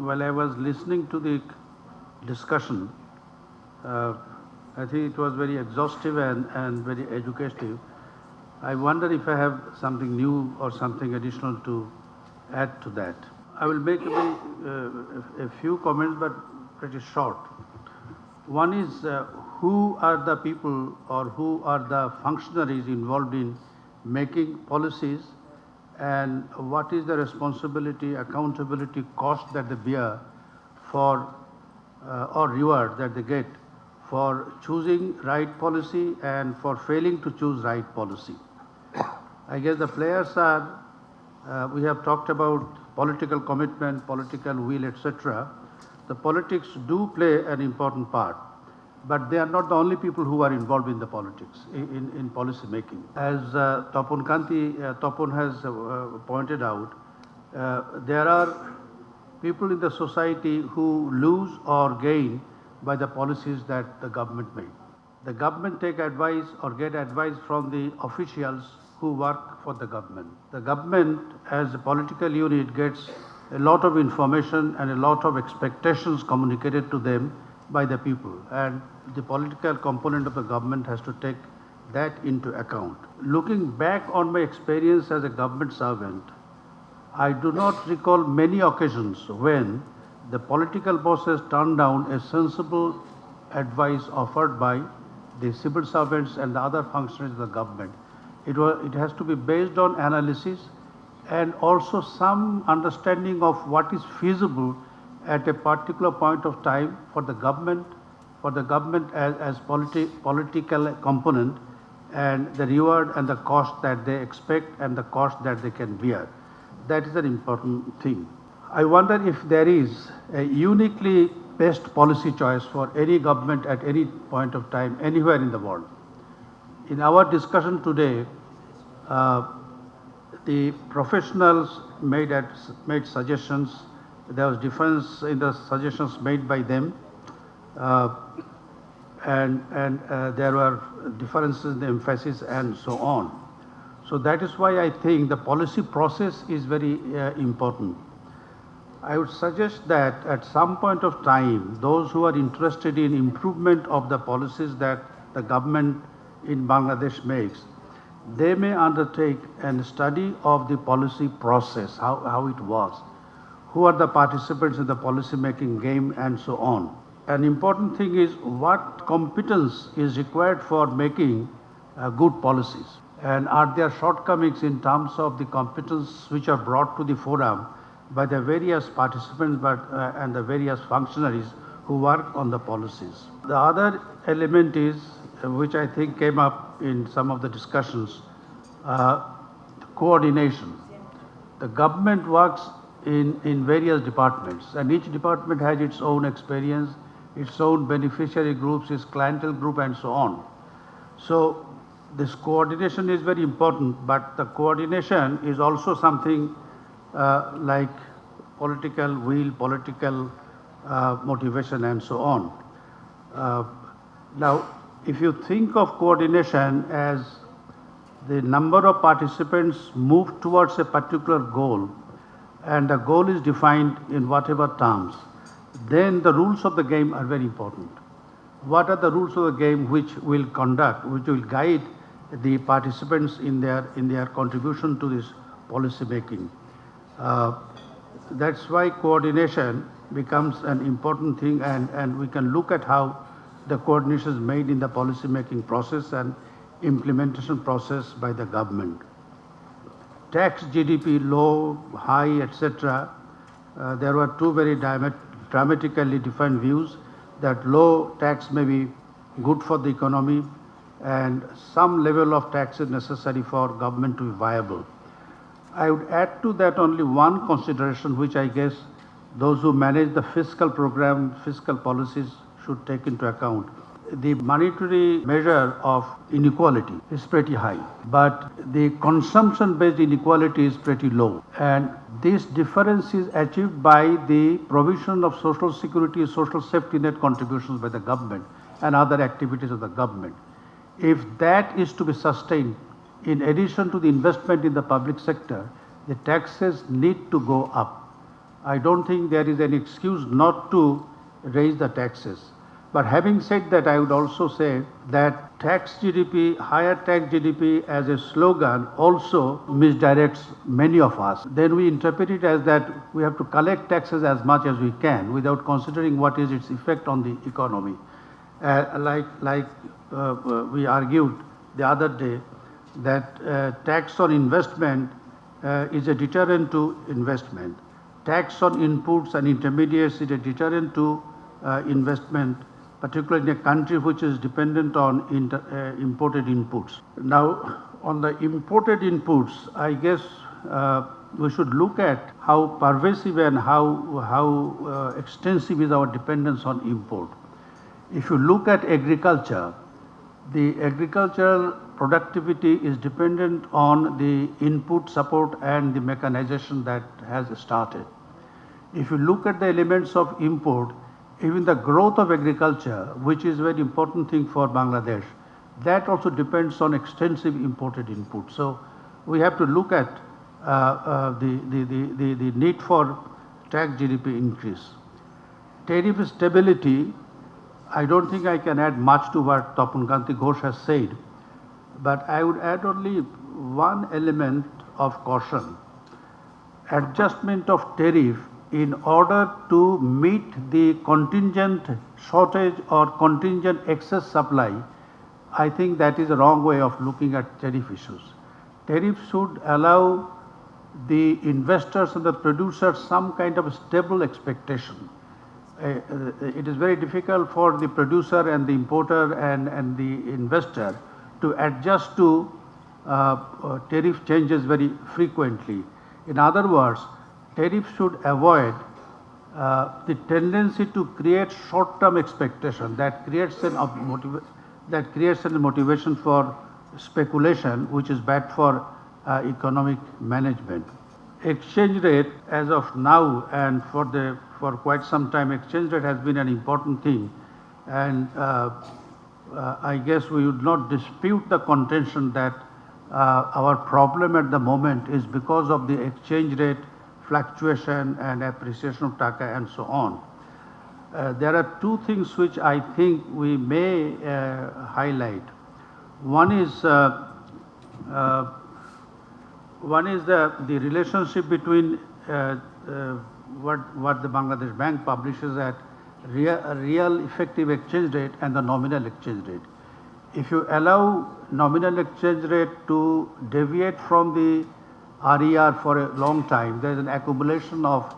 while I was listening to the discussion, I think it was very exhaustive and very educative. I wonder if I have something new or something additional to add to that. I will make a few comments, but pretty short. One is who are the people or who are the functionaries involved in making policies, and what is the responsibility, accountability, cost that they bear for or reward that they get for choosing right policy and for failing to choose right policy. I guess the players are, we have talked about political commitment, political will, etc. The politics do play an important part, but they are not the only people who are involved in the politics, in policy making. As Topon has pointed out, there are people in the society who lose or gain by the policies that the government make. The government take advice or get advice from the officials who work for the government. The government as a political unit gets a lot of information and a lot of expectations communicated to them by the people, and the political component of the government has to take that into account. Looking back on my experience as a government servant, I do not recall many occasions when the political bosses turned down a sensible advice offered by the civil servants and the other functionaries of the government. It has to be based on analysis and also some understanding of what is feasible at a particular point of time for the government as political component, and the reward and the cost that they expect and the cost that they can bear. That is an important thing. I wonder if there is a uniquely best policy choice for any government at any point of time, anywhere in the world. In our discussion today, the professionals made suggestions. There was difference in the suggestions made by them, and there were differences in the emphasis and so on. So that is why I think the policy process is very important. I would suggest that at some point of time, those who are interested in improvement of the policies that the government in Bangladesh makes, they may undertake a study of the policy process, how it works, who are the participants in the policy making game and so on. An important thing is what competence is required for making good policies, and are there shortcomings in terms of the competence which are brought to the forum by the various participants and the various functionaries who work on the policies. The other element is, which I think came up in some of the discussions, coordination. The government works in various departments, and each department has its own experience, its own beneficiary groups, its clientele group and so on. So this coordination is very important, but the coordination is also something like political will, political motivation and so on. Now, if you think of coordination as the number of participants move towards a particular goal, and the goal is defined in whatever terms, then the rules of the game are very important. What are the rules of the game which will guide the participants in their contribution to this policy making? That's why coordination becomes an important thing, and we can look at how the coordination is made in the policy making process and implementation process by the government. Tax, GDP, low, high, etc. There were two very dramatically different views that low tax may be good for the economy and some level of tax is necessary for government to be viable. I would add to that only one consideration which I guess those who manage the fiscal program, fiscal policies should take into account. The monetary measure of inequality is pretty high, but the consumption-based inequality is pretty low. And this difference is achieved by the provision of social security, social safety net contributions by the government and other activities of the government. If that is to be sustained, in addition to the investment in the public sector, the taxes need to go up. I don't think there is any excuse not to raise the taxes. But having said that, I would also say that tax GDP, higher tax GDP as a slogan also misdirects many of us. Then we interpret it as that we have to collect taxes as much as we can without considering what is its effect on the economy. We argued the other day that tax on investment is a deterrent to investment. Tax on inputs and intermediates is a deterrent to investment, particularly in a country which is dependent on imported inputs. Now, on the imported inputs, I guess we should look at how pervasive and how extensive is our dependence on import. If you look at agriculture, the agricultural productivity is dependent on the input support and the mechanization that has started. If you look at the elements of import, even the growth of agriculture, which is a very important thing for Bangladesh, that also depends on extensive imported input. So we have to look at the need for tax GDP increase. Tariff stability, I don't think I can add much to what Tapan Kanti Ghosh has said, but I would add only one element of caution. Adjustment of tariff in order to meet the contingent shortage or contingent excess supply, I think that is a wrong way of looking at tariff issues. Tariff should allow the investors and the producers some kind of stable expectation. It is very difficult for the producer and the importer and the investor to adjust to tariff changes very frequently. In other words, tariff should avoid the tendency to create short-term expectation that creates a motivation for speculation, which is bad for economic management. Exchange rate, as of now and for quite some time, exchange rate has been an important thing, and I guess we would not dispute the contention that our problem at the moment is because of the exchange rate fluctuation and appreciation of taka and so on. There are two things which I think we may highlight. One is the relationship between what the Bangladesh Bank publishes at real effective exchange rate and the nominal exchange rate. If you allow nominal exchange rate to deviate from the RER for a long time, there is an accumulation of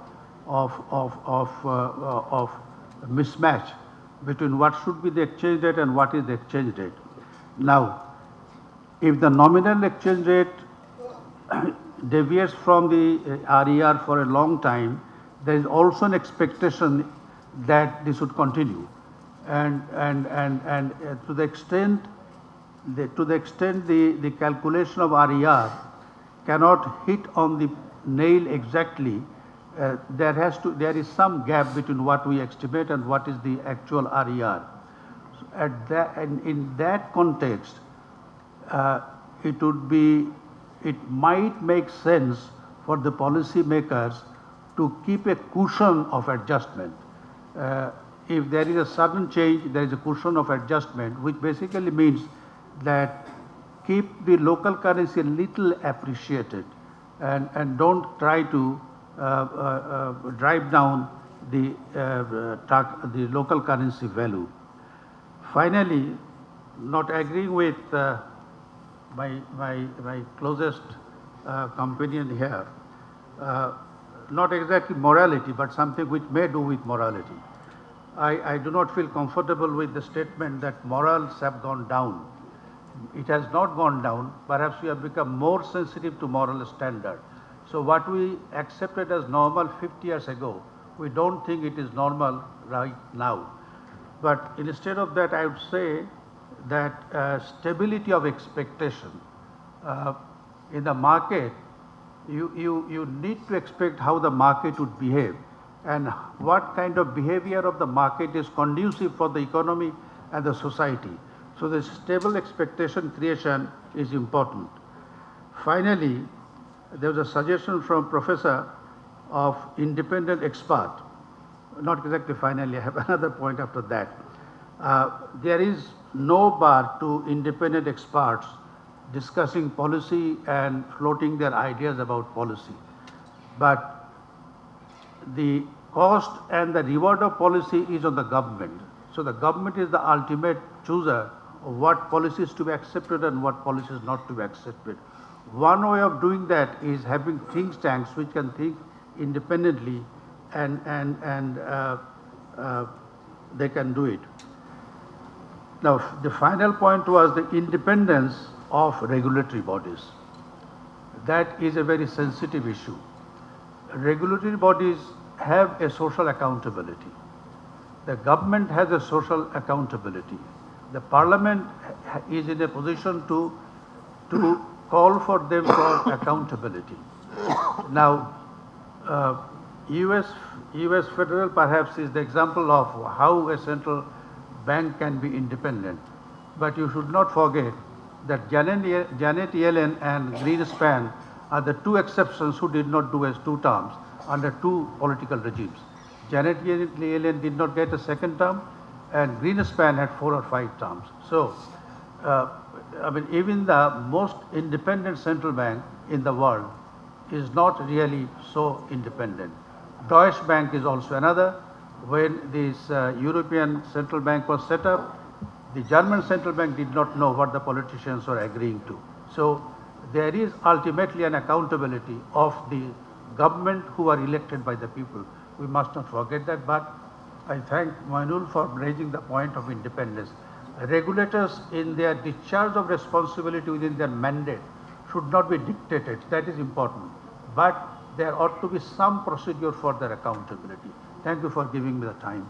mismatch between what should be the exchange rate and what is the exchange rate. Now, if the nominal exchange rate deviates from the RER for a long time, there is also an expectation that this would continue, and to the extent the calculation of RER cannot hit on the nail exactly, there is some gap between what we estimate and what is the actual RER. So in that context, it might make sense for the policy makers to keep a cushion of adjustment. If there is a sudden change, there is a cushion of adjustment, which basically means that keep the local currency a little appreciated and don't try to drive down the local currency value. Finally, not agreeing with my closest companion here, not exactly morality, but something which may do with morality. I do not feel comfortable with the statement that morals have gone down. It has not gone down. Perhaps we have become more sensitive to moral standard. So what we accepted as normal 50 years ago, we don't think it is normal right now. But instead of that, I would say that stability of expectation in the market, you need to expect how the market would behave and what kind of behavior of the market is conducive for the economy and the society. So the stable expectation creation is important. Finally, there was a suggestion from Professor of independent expert, not exactly finally, I have another point after that. There is no bar to independent experts discussing policy and floating their ideas about policy. But the cost and the reward of policy is on the government. So the government is the ultimate chooser of what policies to be accepted and what policies not to be accepted. One way of doing that is having think tanks which can think independently and they can do it. Now, the final point was the independence of regulatory bodies. That is a very sensitive issue. Regulatory bodies have a social accountability. The government has a social accountability. The parliament is in a position to call for them for accountability. Now, US federal perhaps is the example of how a central bank can be independent. But you should not forget that Janet Yellen and Greenspan are the two exceptions who did not do as 2 terms under 2 political regimes. Janet Yellen did not get a second term, and Greenspan had 4 or 5 terms. So, I mean, even the most independent central bank in the world is not really so independent. Deutsche Bank is also another. When this European Central Bank was set up, the German Central Bank did not know what the politicians were agreeing to. So there is ultimately an accountability of the government who are elected by the people. We must not forget that, but I thank Moinul for raising the point of independence. Regulators in their discharge of responsibility within their mandate should not be dictated. That is important. But there ought to be some procedure for their accountability. Thank you for giving me the time.